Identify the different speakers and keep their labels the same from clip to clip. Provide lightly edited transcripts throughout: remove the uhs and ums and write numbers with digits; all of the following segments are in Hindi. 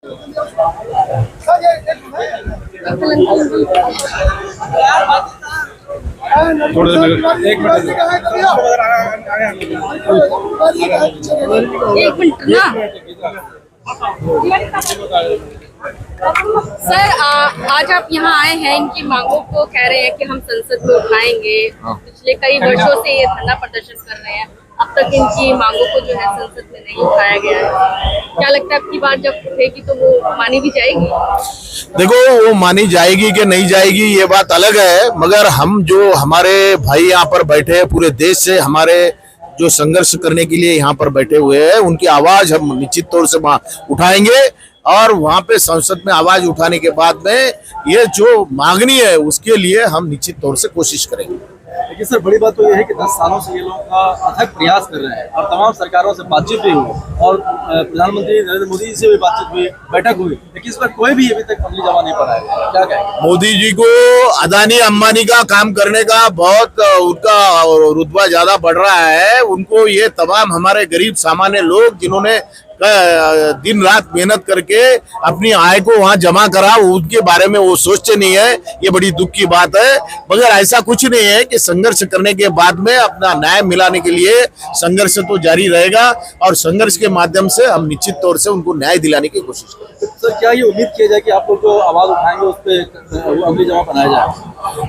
Speaker 1: एक मिनट ना सर, आज आप यहाँ आए हैं, इनकी मांगों को कह रहे हैं कि हम संसद में उठाएंगे। पिछले कई वर्षों से ये धरना प्रदर्शन कर रहे हैं, अब तक इनकी मांगों को जो है संसद में नहीं उठाया गया है। क्या लगता है आपकी बात जब उठेगी तो वो मानी भी जाएगी?
Speaker 2: देखो, वो मानी जाएगी कि नहीं जाएगी ये बात अलग है, मगर हम जो हमारे भाई यहाँ पर बैठे हैं पूरे देश से, हमारे जो संघर्ष करने के लिए यहाँ पर बैठे हुए हैं, उनकी आवाज हम निश्चित तौर से उठाएंगे। और वहाँ पे संसद में आवाज उठाने के बाद में ये जो मांगनी है उसके लिए हम निश्चित तौर से कोशिश करेंगे।
Speaker 3: लेकिन सर, बड़ी बात तो ये है कि 10 सालों से ये लोग का अथक प्रयास कर रहे हैं और तमाम सरकारों से बातचीत भी हुई और प्रधानमंत्री नरेंद्र मोदी जी से भी बातचीत हुई, बैठक हुई, लेकिन इस पर कोई भी अभी तक अमली जमा नहीं पड़ा है। क्या कहेंगे?
Speaker 2: मोदी जी को अदानी अंबानी का काम करने का बहुत उनका रुतबा ज्यादा बढ़ रहा है। उनको ये तमाम हमारे गरीब सामान्य लोग जिन्होंने दिन रात मेहनत करके अपनी आय को वहां जमा करा, उनके बारे में वो सोचते नहीं है। ये बड़ी दुख की बात है, मगर ऐसा कुछ नहीं है कि संघर्ष करने के बाद में अपना न्याय मिलाने के लिए संघर्ष तो जारी रहेगा और संघर्ष के माध्यम से हम निश्चित तौर से उनको न्याय दिलाने की कोशिश करेंगे।
Speaker 3: सर, क्या ये उम्मीद किया जाए कि आप लोग जो आवाज उठाएंगे उस पर अमली जमा बनाया जाए?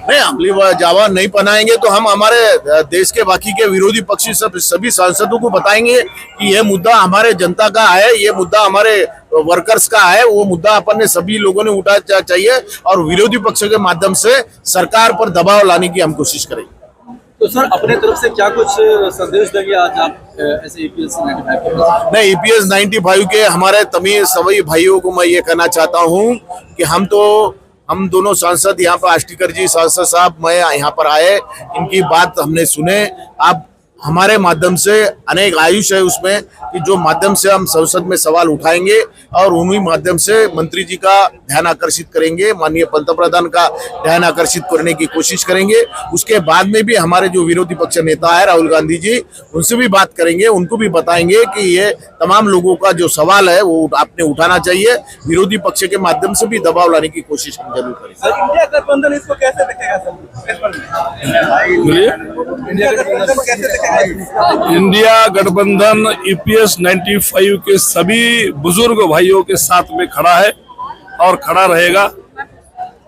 Speaker 2: नहीं, अमली जमा नहीं बनाएंगे तो हम हमारे देश के बाकी के विरोधी पक्षी सभी सांसदों को बताएंगे कि यह मुद्दा हमारे जनता का है, ये मुद्दा हमारे वर्कर्स का है। वो मुद्दा अपन ने सभी लोगों ने उठाना चाहिए और विरोधी पक्ष के माध्यम से सरकार पर दबाव लाने की हम कोशिश करेंगे।
Speaker 3: तो सर, अपने तरफ से क्या कुछ संदेश देंगे आज आप ऐसे EPS 95 के?
Speaker 2: नहीं, EPS 95 के हमारे तमाम सभी भाइयों को मैं ये कहना चाहता हूँ कि हम दोनों सांसद यहाँ पर आष्टीकर जी सांसद साहब, मैं यहाँ पर आए, इनकी बात हमने सुने। आप हमारे माध्यम से अनेक आयुष है उसमें कि जो माध्यम से हम संसद में सवाल उठाएंगे और उन्हीं माध्यम से मंत्री जी का ध्यान आकर्षित करेंगे, माननीय पंतप्रधान का ध्यान आकर्षित करने की कोशिश करेंगे। उसके बाद में भी हमारे जो विरोधी पक्ष नेता है राहुल गांधी जी, उनसे भी बात करेंगे, उनको भी बताएंगे कि ये तमाम लोगों का जो सवाल है वो आपने उठाना चाहिए। विरोधी पक्ष के माध्यम से भी दबाव लाने की कोशिश हम जरूर करेंगे।
Speaker 3: सर, इंडिया गठबंधन इसको कैसे देखेगा सर?
Speaker 4: इंडिया गठबंधन EPS 95 के सभी बुजुर्ग भाइयों के साथ में खड़ा है और खड़ा रहेगा।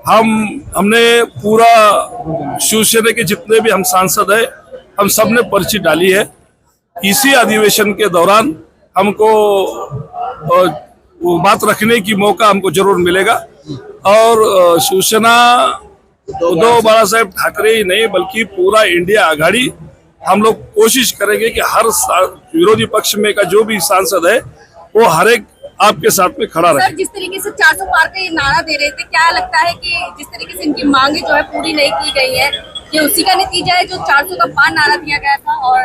Speaker 4: हमने पूरा शिवसेना के जितने भी हम सांसद हैं, हम सब ने पर्ची डाली है। इसी अधिवेशन के दौरान हमको बात रखने की मौका हमको जरूर मिलेगा और शिवसेना उद्धव बाला साहेब ठाकरे ही नहीं बल्कि पूरा इंडिया आघाड़ी हम लोग कोशिश करेंगे कि हर विरोधी पक्ष में का जो भी सांसद है वो हर एक आपके साथ में खड़ा रहे।
Speaker 1: सर, जिस तरीके से 400 पार का ये नारा दे रहे थे, क्या लगता है कि जिस तरीके से इनकी मांगे जो है पूरी नहीं की गई है, ये उसी का नतीजा है जो 400 का पार नारा दिया गया था और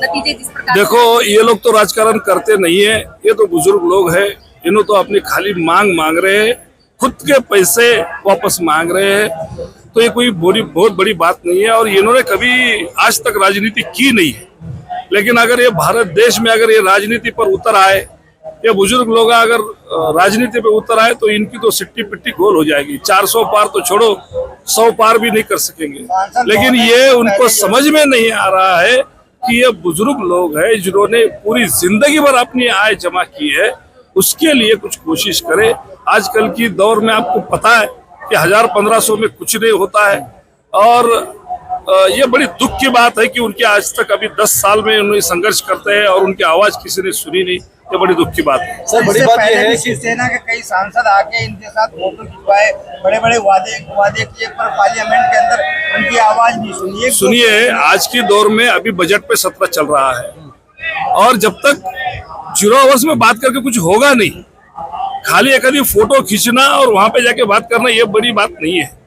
Speaker 1: नतीजे जिस प्रकार? देखो,
Speaker 4: ये लोग तो राजकारण करते नहीं है, ये तो बुजुर्ग लोग है, इन्हों तो अपनी खाली मांग रहे हैं, खुद के पैसे वापस मांग रहे हैं। तो ये कोई बहुत बड़ी बात नहीं है और इन्होंने कभी आज तक राजनीति की नहीं है। लेकिन अगर ये भारत देश में अगर ये राजनीति पर उतर आए, ये बुजुर्ग लोग अगर राजनीति पे उतर आए तो इनकी तो सिट्टी पिट्टी गोल हो जाएगी। 400 पार तो छोड़ो, 100 पार भी नहीं कर सकेंगे। लेकिन ये उनको समझ में नहीं आ रहा है कि ये बुजुर्ग लोग हैं जिन्होंने पूरी जिंदगी भर अपनी आय जमा की है, उसके लिए कुछ कोशिश करें। आजकल की दौर में आपको पता है कि 1000-1500 में कुछ नहीं होता है और ये बड़ी दुख की बात है कि उनके आज तक अभी 10 साल में उन्हें संघर्ष करते हैं और उनकी आवाज किसी ने सुनी नहीं। ये बड़ी दुख की बात है।
Speaker 3: सर, बड़ी बात यह है कि
Speaker 5: सेना के कई सांसद आके इनके साथ फोटो खिंचवाए, बड़े-बड़े वादे किए, पर पार्लियामेंट के अंदर उनकी आवाज नहीं सुनी।
Speaker 4: सुनिए, आज के दौर में अभी बजट पे सत्र चल रहा है और जब तक 0 आवर्स में बात करके कुछ होगा नहीं, खाली एक आधी फोटो खींचना और वहां पे जाके बात करना ये बड़ी बात नहीं है।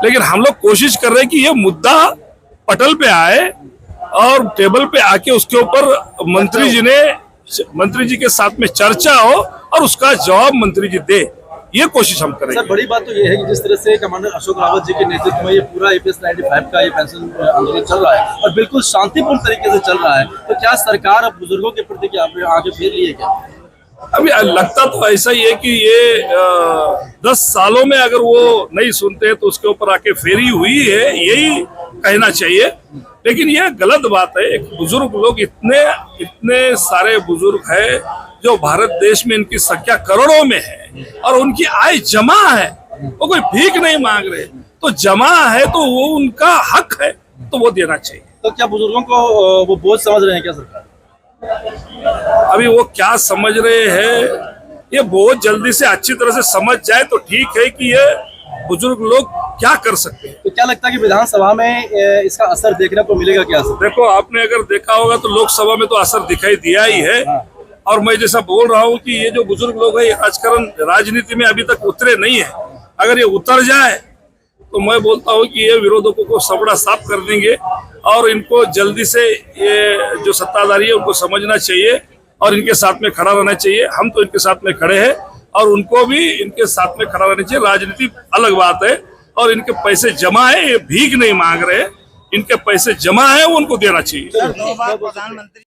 Speaker 4: लेकिन हम लोग कोशिश कर रहे हैं कि ये मुद्दा पटल पे आए और टेबल पे आके उसके ऊपर मंत्री जी के साथ में चर्चा हो और उसका जवाब मंत्री जी दे, ये कोशिश हम करेंगे।
Speaker 3: सर, बड़ी बात तो ये है कि जिस तरह से कमांडर अशोक रावत जी के नेतृत्व में ये पूरा EPS 95 का ये पेंशन आंदोलन चल रहा है और बिल्कुल शांतिपूर्ण तरीके से चल रहा है, तो क्या सरकार अब बुजुर्गों के प्रति क्या आगे फेर लिए क्या?
Speaker 4: अभी लगता तो ऐसा ही है कि ये 10 सालों में अगर वो नहीं सुनते हैं तो उसके ऊपर आके फेरी हुई है, यही कहना चाहिए। लेकिन यह गलत बात है। एक बुजुर्ग लोग, इतने सारे बुजुर्ग हैं जो भारत देश में इनकी संख्या करोड़ों में है और उनकी आय जमा है, वो कोई भीख नहीं मांग रहे, तो जमा है तो वो उनका हक है, तो वो देना चाहिए।
Speaker 3: तो क्या बुजुर्गों को वो बोझ समझ रहे हैं क्या सरकार?
Speaker 4: अभी वो क्या समझ रहे हैं, ये बहुत जल्दी से अच्छी तरह से समझ जाए तो ठीक है कि ये बुजुर्ग लोग क्या कर सकते हैं।
Speaker 3: तो क्या लगता है कि विधानसभा में इसका असर देखने को मिलेगा क्या असर?
Speaker 4: देखो, आपने अगर देखा होगा तो लोकसभा में तो असर दिखाई दिया ही है। और मैं जैसा बोल रहा हूँ कि ये जो बुजुर्ग लोग हैं, ये राजकारण राजनीति में अभी तक उतरे नहीं है। अगर ये उतर जाए तो मैं बोलता हूँ कि ये विरोधकों को सबड़ा साफ कर देंगे और इनको जल्दी से ये जो सत्ताधारी है उनको समझना चाहिए और इनके साथ में खड़ा रहना चाहिए। हम तो इनके साथ में खड़े हैं और उनको भी इनके साथ में खड़ा रहना चाहिए। राजनीति अलग बात है और इनके पैसे जमा है, ये भीख नहीं मांग रहे, इनके पैसे जमा है, वो उनको देना चाहिए।
Speaker 5: 2 बार प्रधानमंत्री